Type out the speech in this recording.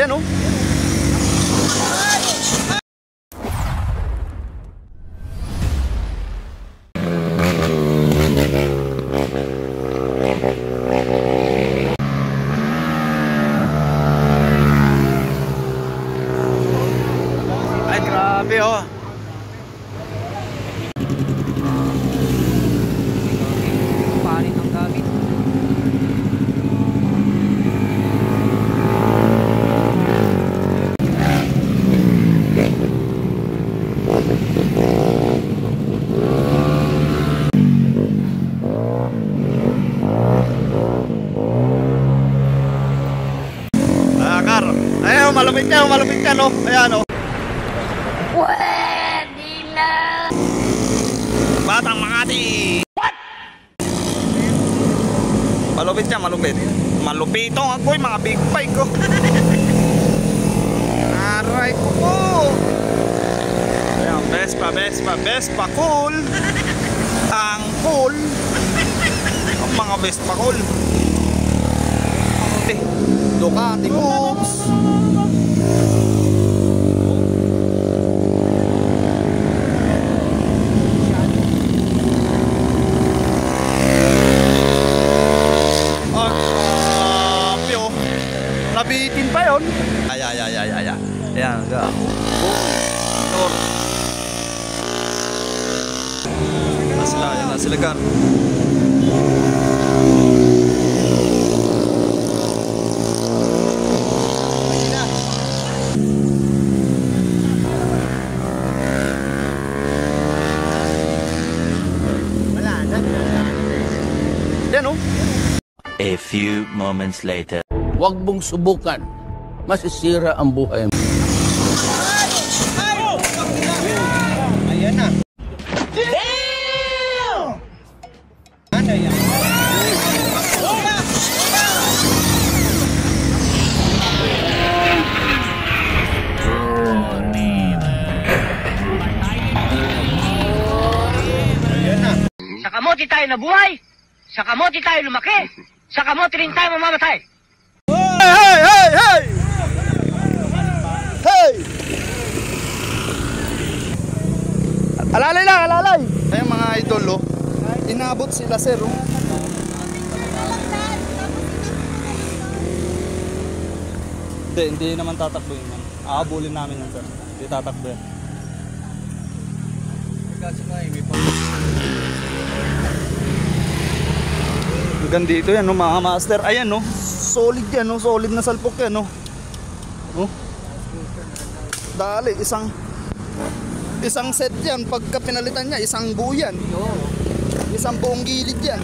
Yan oh. Ay grabe oh. Parin ang gamit. Malupit yan oh. Ayan oh. Pwede na. Batang Makati. What? Malupit yan, malupit. Malupitong ako'y mga big bike ko. Aray ko po. Ayan, Vespa cool. Ang cool. Ang mga Vespa cool. Ducati moves. Nabitin pa yun. Ay. Ayan, ga. Na sila gar. Yan oh. A few moments later. Huwag mong subukan. Masisira ang buhay mo. Ayan na. Ano yan? Sa kamote tayo nabuhay. Sa kamote tayo lumaki. Sa kamote rin tayo mamamatay. Hey! Alalay lang, alalay. Ayun mga idol oh. Inabot sila sir oh. Hindi naman tatakbo yun man. Aabulin namin yan sir. Hindi tatakbo yan. Hanggang dito yan no mga master. Ayan no. Solid yan no. Solid na salpok yan no. Oh. Dali, isang set yan. Pagka pinalitan niya, isang buo yan. Isang buong gilid yan.